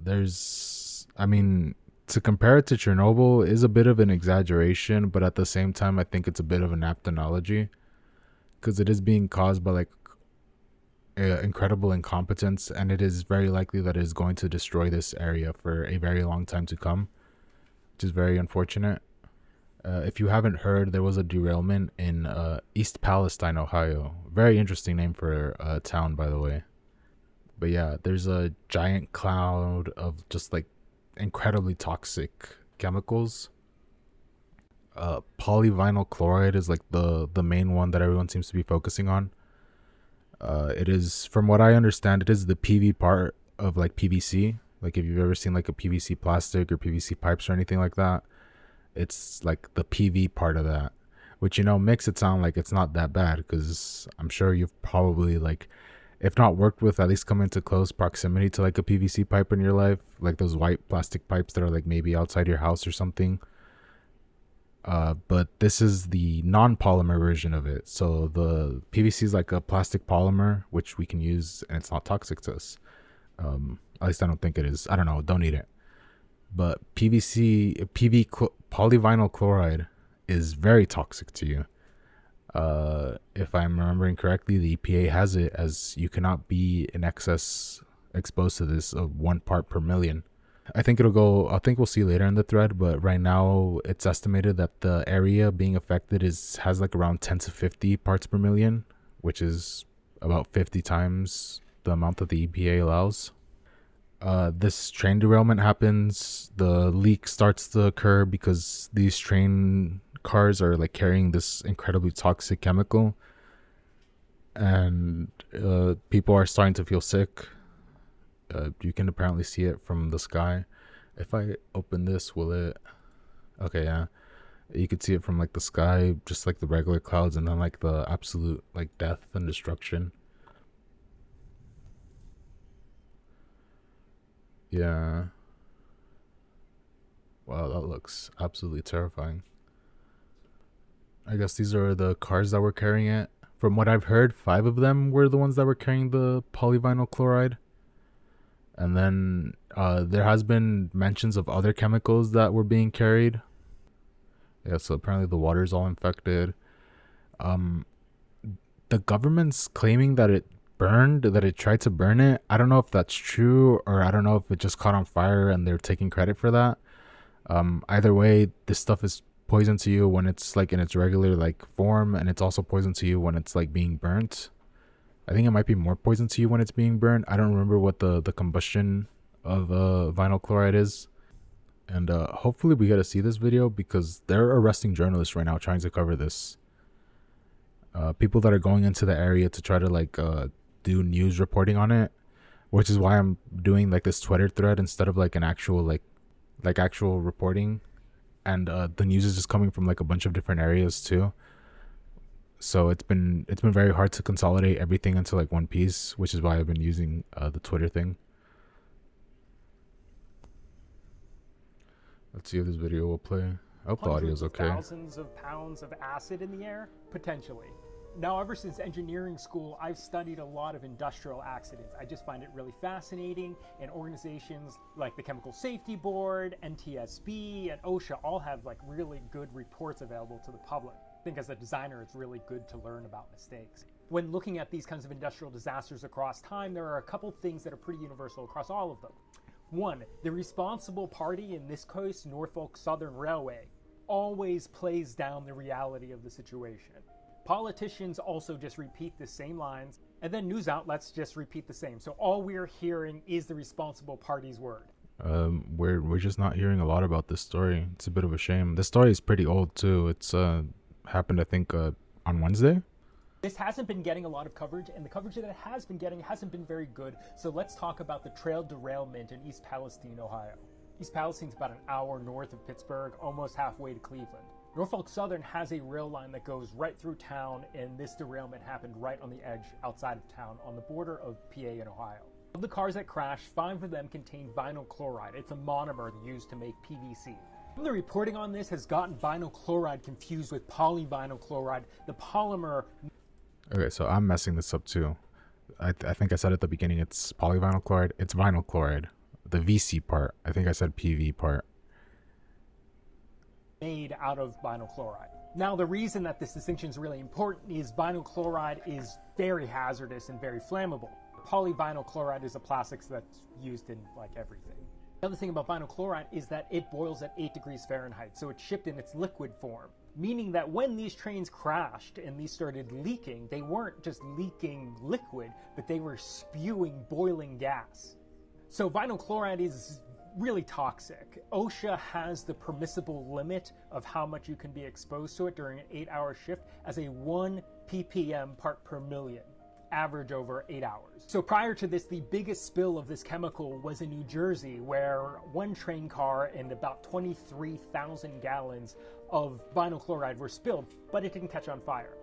I mean, to compare it to Chernobyl is a bit of an exaggeration, but at the same time, I think it's a bit of an apt analogy because it is being caused by like incredible incompetence, and it is very likely that it is going to destroy this area for a very long time to come, which is very unfortunate. If you haven't heard, there was a derailment in East Palestine, Ohio. Very interesting name for a town, by the way. But yeah, there's a giant cloud of just like incredibly toxic chemicals. Polyvinyl chloride is like the main one that everyone seems to be focusing on. It is, from what I understand, it is the PV part of like PVC. Like if you've ever seen like a PVC plastic or PVC pipes or anything like that, it's like the PV part of that, which makes it sound like it's not that bad because I'm sure you've probably like, if not worked with, at least come into close proximity to like a PVC pipe in your life, like those white plastic pipes that are like maybe outside your house or something. But this is the non-polymer version of it. So the PVC is like a plastic polymer which we can use, and it's not toxic to us. At least I don't think it is. I don't know. Don't eat it. But polyvinyl chloride is very toxic to you. If I'm remembering correctly, the EPA has it as you cannot be in excess exposed to this of 1 part per million. I think we'll see later in the thread, but right now it's estimated that the area being affected has like around 10 to 50 parts per million, which is about 50 times the amount that the EPA allows. This train derailment happens, the leak starts to occur because these train cars are like carrying this incredibly toxic chemical, and people are starting to feel sick. You can apparently see it from the sky. If I open this, will it? Okay, yeah. You could see it from like the sky, just like the regular clouds, and then like the absolute like death and destruction. Yeah. Wow, that looks absolutely terrifying. I guess these are the cars that were carrying it. From what I've heard, 5 of them were the ones that were carrying the polyvinyl chloride. And then there has been mentions of other chemicals that were being carried. Yeah, so apparently the water's all infected. Um, the government's claiming that it tried to burn it. I don't know if that's true, or I don't know if it just caught on fire and they're taking credit for that. Either way, this stuff is poison to you when it's like in its regular like form, and it's also poison to you when it's like being burnt. I think it might be more poison to you when it's being burned. I don't remember what the combustion of vinyl chloride is. And hopefully we get to see this video because they're arresting journalists right now trying to cover this. People that are going into the area to try to like do news reporting on it, which is why I'm doing like this Twitter thread instead of like an actual like actual reporting. And the news is just coming from like a bunch of different areas too. So it's been very hard to consolidate everything into like one piece, which is why I've been using the Twitter thing. Let's see if this video will play. I hope the audio's okay. Thousands of pounds of acid in the air, potentially. Now, ever since engineering school, I've studied a lot of industrial accidents. I just find it really fascinating, and organizations like the Chemical Safety Board, NTSB, and OSHA all have like really good reports available to the public. I think as a designer, it's really good to learn about mistakes. When looking at these kinds of industrial disasters across time, there are a couple things that are pretty universal across all of them. One, the responsible party, in this case, Norfolk Southern Railway, always plays down the reality of the situation. Politicians also just repeat the same lines, and then news outlets just repeat the same. So all we're hearing is the responsible party's word. We're just not hearing a lot about this story. It's a bit of a shame. This story is pretty old too. It's happened I think on Wednesday. This hasn't been getting a lot of coverage, and the coverage that it has been getting hasn't been very good. So let's talk about the trail derailment in East Palestine, Ohio. East Palestine's about an hour north of Pittsburgh, almost halfway to Cleveland. Norfolk Southern has a rail line that goes right through town, and this derailment happened right on the edge outside of town on the border of PA and Ohio. Of the cars that crashed, 5 of them contained vinyl chloride. It's a monomer used to make PVC. The reporting on this has gotten vinyl chloride confused with polyvinyl chloride, the polymer. Okay, so I'm messing this up too. I think I said at the beginning it's polyvinyl chloride. It's vinyl chloride. the VC part. I think I said PV part. Made out of vinyl chloride. Now, the reason that this distinction is really important is vinyl chloride is very hazardous and very flammable. Polyvinyl chloride is a plastics that's used in like everything. The other thing about vinyl chloride is that it boils at 8 degrees Fahrenheit, so it's shipped in its liquid form. Meaning that when these trains crashed and these started leaking, they weren't just leaking liquid, but they were spewing boiling gas. So vinyl chloride is really toxic. OSHA has the permissible limit of how much you can be exposed to it during an 8-hour shift as a 1 ppm part per million, average over 8 hours. So prior to this, the biggest spill of this chemical was in New Jersey, where one train car and about 23,000 gallons of vinyl chloride were spilled, but it didn't catch on fire.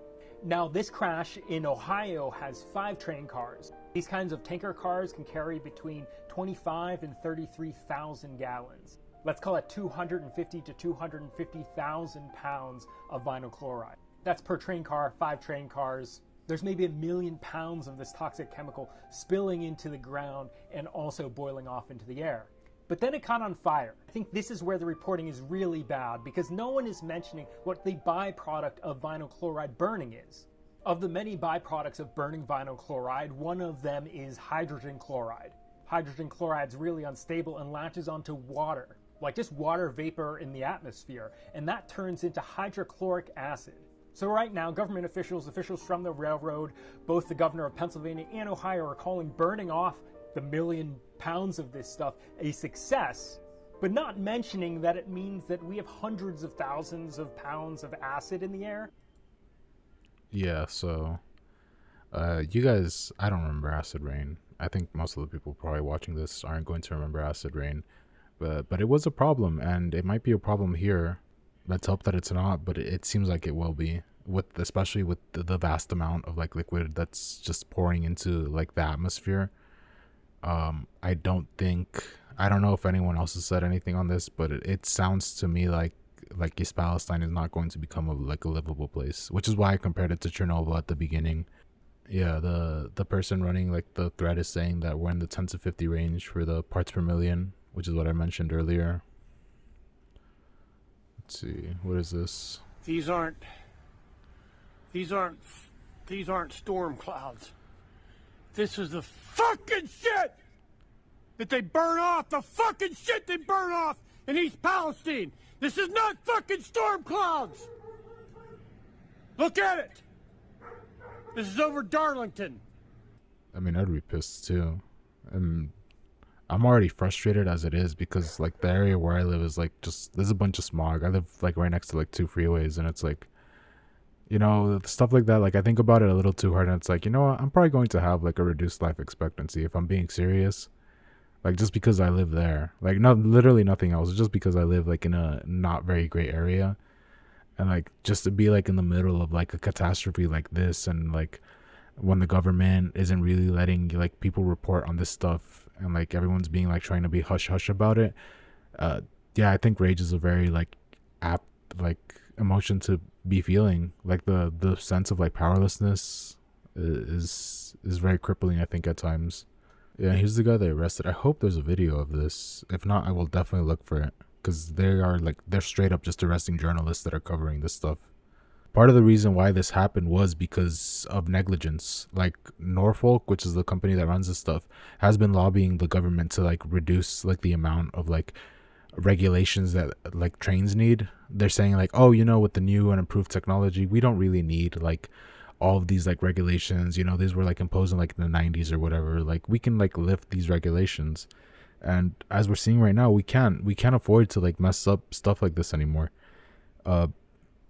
Now, this crash in Ohio has 5 train cars. These kinds of tanker cars can carry between 25 and 33,000 gallons. Let's call it 250 to 250,000 pounds of vinyl chloride. That's per train car, 5 train cars. There's maybe 1 million pounds of this toxic chemical spilling into the ground and also boiling off into the air. But then it caught on fire. I think this is where the reporting is really bad, because no one is mentioning what the byproduct of vinyl chloride burning is. Of the many byproducts of burning vinyl chloride, one of them is hydrogen chloride. Hydrogen chloride is really unstable and latches onto water, like just water vapor in the atmosphere, and that turns into hydrochloric acid. So right now, government officials from the railroad, both the governor of Pennsylvania and Ohio, are calling burning off the 1 million pounds of this stuff a success, but not mentioning that it means that we have hundreds of thousands of pounds of acid in the air. Yeah, so you guys, I don't remember acid rain. I think most of the people probably watching this aren't going to remember acid rain, but it was a problem, and it might be a problem here. Let's hope that it's not, but it seems like it will be, especially with the vast amount of like liquid that's just pouring into like the atmosphere. I don't know if anyone else has said anything on this, but it sounds to me like East Palestine is not going to become a livable place, which is why I compared it to Chernobyl at the beginning. Yeah, the person running like the thread is saying that we're in the 10 to 50 range for the parts per million, which is what I mentioned earlier. Let's see, what is this? These aren't storm clouds. This is the fucking shit that they burn off, the fucking shit they burn off in East Palestine. This is not fucking storm clouds. Look at it. This is over Darlington. I mean, I'd be pissed too. And I'm already frustrated as it is, because like the area where I live is like just, there's a bunch of smog. I live like right next to like 2 freeways, and it's like, you know, stuff like that. Like I think about it a little too hard, and it's like, you know what, I'm probably going to have like a reduced life expectancy if I'm being serious. Like just because I live there, like literally nothing else, just because I live like in a not very great area. And like just to be like in the middle of like a catastrophe like this, and like when the government isn't really letting like people report on this stuff, and like everyone's being like trying to be hush hush about it. Yeah, I think rage is a very like apt like emotion to be feeling. Like the sense of like powerlessness is very crippling, I think, at times. Yeah, here's the guy they arrested. I hope there's a video of this. If not, I will definitely look for it, because they're straight up just arresting journalists that are covering this stuff. Part of the reason why this happened was because of negligence. Like Norfolk, which is the company that runs this stuff, has been lobbying the government to like reduce like the amount of like regulations that like trains need. They're saying like, oh, you know, with the new and improved technology, we don't really need like all of these like regulations. You know, these were like imposed in like in the 90s or whatever. Like we can like lift these regulations. And as we're seeing right now, we can't afford to like mess up stuff like this anymore.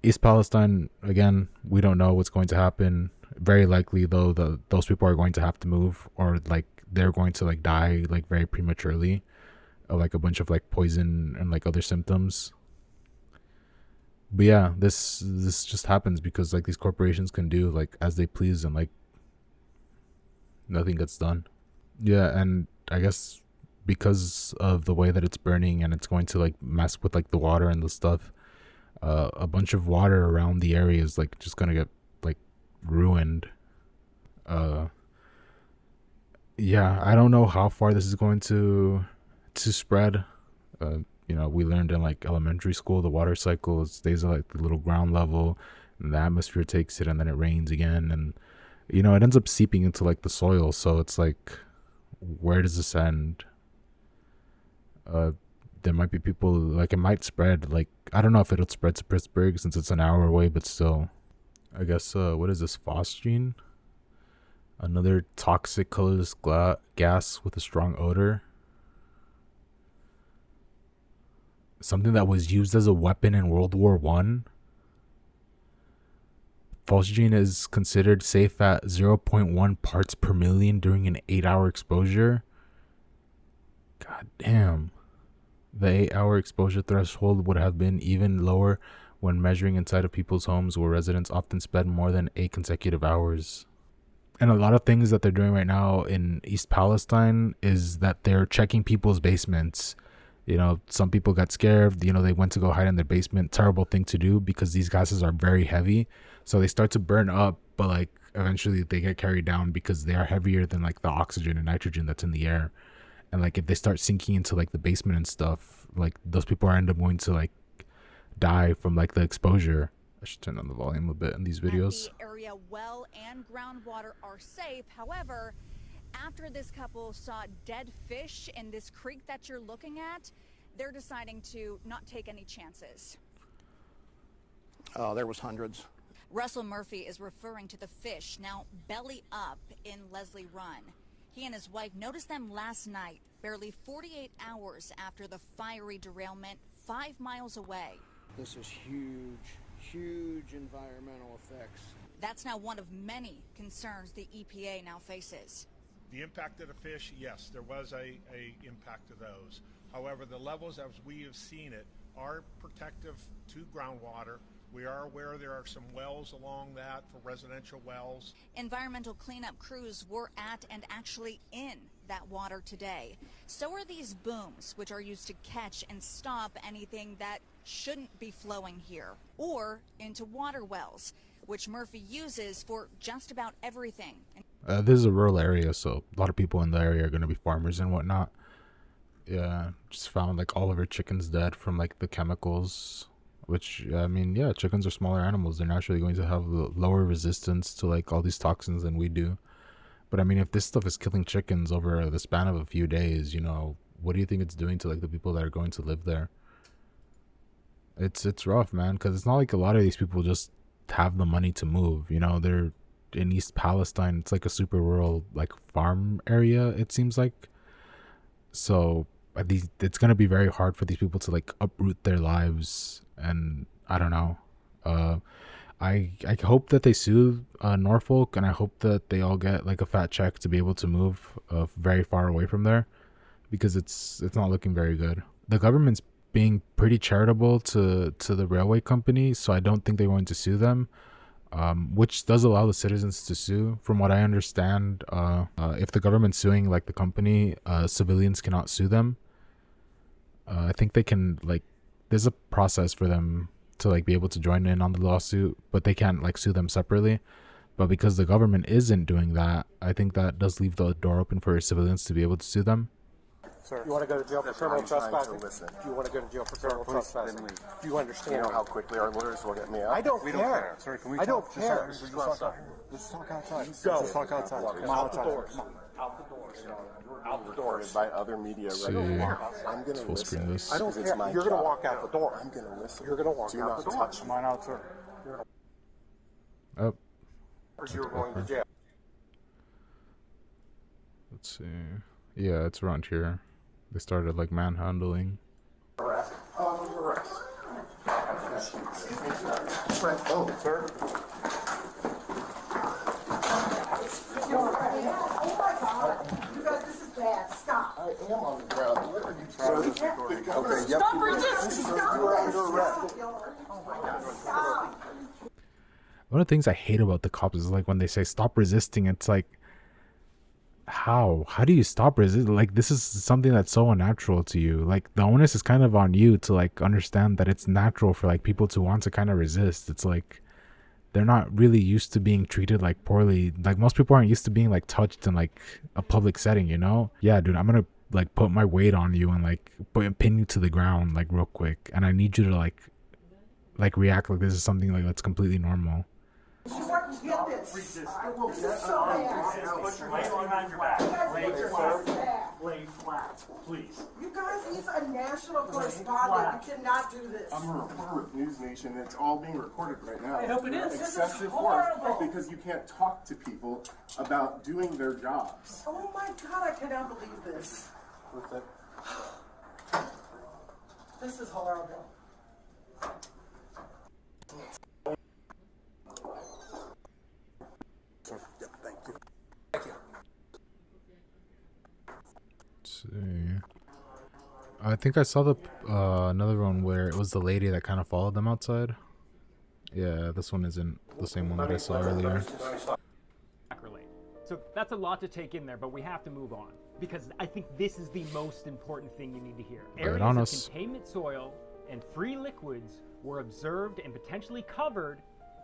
East Palestine, again, we don't know what's going to happen. Very likely though, those people are going to have to move, or like they're going to like die like very prematurely, or like a bunch of like poison and like other symptoms. But yeah, this just happens because like these corporations can do like as they please, and like nothing gets done. Yeah, and I guess because of the way that it's burning, and it's going to like mess with like the water and the stuff, a bunch of water around the area is like just gonna get like ruined. Yeah, I don't know how far this is going to to spread. We learned in like elementary school the water cycle stays at like the little ground level, and the atmosphere takes it, and then it rains again, and it ends up seeping into like the soil. So it's like, where does this end? There might be people, like, it might spread. Like, I don't know if it'll spread to Pittsburgh since it's an hour away, but still. I guess, what is this, phosgene? Another toxic colorless gas with a strong odor. Something that was used as a weapon in World War I. Phosgene is considered safe at 0.1 parts per million during an 8-hour exposure. God damn. The 8-hour exposure threshold would have been even lower when measuring inside of people's homes, where residents often spend more than 8 consecutive hours. And a lot of things that they're doing right now in East Palestine is that they're checking people's basements. Some people got scared, they went to go hide in their basement. Terrible thing to do, because these gases are very heavy. So they start to burn up, but like eventually they get carried down because they are heavier than like the oxygen and nitrogen that's in the air. And like if they start sinking into like the basement and stuff, like those people end up going to like die from like the exposure. I should turn on the volume a bit in these videos. The area well and groundwater are safe. However, after this couple saw dead fish in this creek that you're looking at, they're deciding to not take any chances. There was hundreds. Russell Murphy is referring to the fish now belly up in Leslie Run. He and his wife noticed them last night, barely 48 hours after the fiery derailment 5 miles away. This is huge environmental effects. That's now one of many concerns the EPA now faces. The impact of the fish, yes, there was a impact of those. However, the levels as we have seen it are protective to groundwater. We are aware there are some wells along that for residential wells. Environmental cleanup crews were at and actually in that water today. So are these booms, which are used to catch and stop anything that shouldn't be flowing here, or into water wells, which Murphy uses for just about everything. This is a rural area, so a lot of people in the area are going to be farmers and whatnot. Yeah, just found like all of her chickens dead from like the chemicals, which, I mean, yeah, chickens are smaller animals. They're naturally going to have lower resistance to like all these toxins than we do. But I mean, if this stuff is killing chickens over the span of a few days, what do you think it's doing to like the people that are going to live there? It's rough, man, because it's not like a lot of these people just have the money to move. They're in East Palestine. It's like a super rural like farm area, it seems like. So it's gonna be very hard for these people to like uproot their lives, and I don't know. I hope that they sue Norfolk, and I hope that they all get like a fat check to be able to move very far away from there, because it's not looking very good. The government's being pretty charitable to the railway company, so I don't think they're going to sue them, which does allow the citizens to sue. From what I understand, if the government's suing like the company, civilians cannot sue them. I think they can, like, there's a process for them to like be able to join in on the lawsuit, but they can't like sue them separately. But because the government isn't doing that, I think that does leave the door open for civilians to be able to sue them. Sir, you want to go to jail for criminal trespassing? Do you want to go to jail for criminal trespassing? Do you understand? You know how quickly our lawyers will get me out? I don't care. Sir, can we I don't talk? care. Just talk outside. Go. Just talk outside. Come Out the outside. doors. Out the doors. Out the doors. By other media See, right I'm going let's to full screen this. I don't It's care. my You're going to job. walk out the door. I'm going to listen. You're going to walk Do out not the door. touch Come on out, sir. Oh, Or you're going to jail. let's see. Yeah, it's around here. They started like manhandling. Arrest. Arrest. Oh, Sir. You guys, this is bad. Stop. I am on the ground. What are you trying to do? Okay, Stop yep. resisting. Stop You are this. under arrest. Oh my God. Stop. One of the things I hate about the cops is like when they say stop resisting, it's like, how do you stop resisting? Like, this is something that's so unnatural to you. Like, the onus is kind of on you to like understand that it's natural for like people to want to kind of resist. It's like they're not really used to being treated like poorly. Like, most people aren't used to being like touched in like a public setting, you know? Yeah, dude, I'm gonna like put my weight on you and like pin you to the ground like real quick, and I need you to like react like this is something like that's completely normal. You want to get this. This is so bad. Put your weight behind your back. You guys Lay put your flat. hands back. Lay flat, please. You guys, he's a national correspondent. You cannot do this. I'm a reporter with News Nation, and it's all being recorded right now. I hope it is. This is Excessive horrible. force because you can't talk to people about doing their jobs. Oh my God, I cannot believe this. With it. This is horrible. Thank you. Let's see. I think I saw the another one where it was the lady that kind of followed them outside. Yeah, this one isn't the same one that I saw earlier. So that's a lot to take in there, but we have to move on because I think this is the most important thing you need to hear. Areas on of us. containment soil and free liquids were observed and potentially covered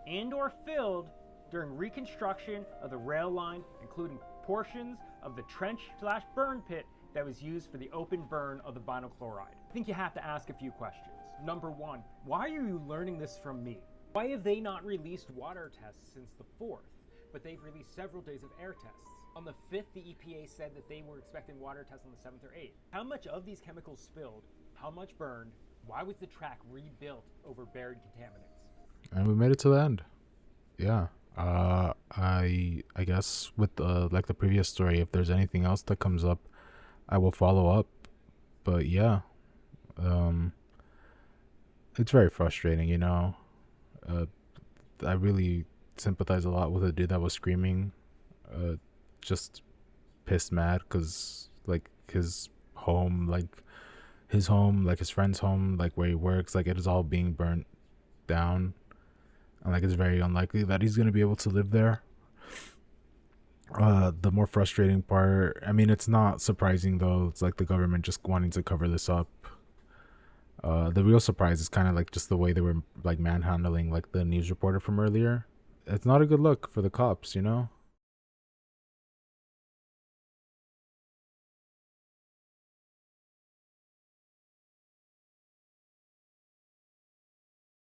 and or filled during reconstruction of the rail line, including portions of the trench/burn pit that was used for the open burn of the vinyl chloride. I think you have to ask a few questions. Number one, why are you learning this from me? Why have they not released water tests since the 4th, but they've released several days of air tests? On the 5th, the EPA said that they were expecting water tests on the 7th or 8th. How much of these chemicals spilled? How much burned? Why was the track rebuilt over buried contaminants? And we made it to the end. Yeah. I guess with like the previous story, if there's anything else that comes up, I will follow up. But yeah, it's very frustrating, you know. I really sympathize a lot with the dude that was screaming, just pissed mad because like his home, like his friend's home, like where he works, like it is all being burnt down, and like it's very unlikely that he's gonna be able to live there. The more frustrating part, I mean, it's not surprising though. It's like the government just wanting to cover this up. The real surprise is kind of like just the way they were like manhandling like the news reporter from earlier. It's not a good look for the cops, you know.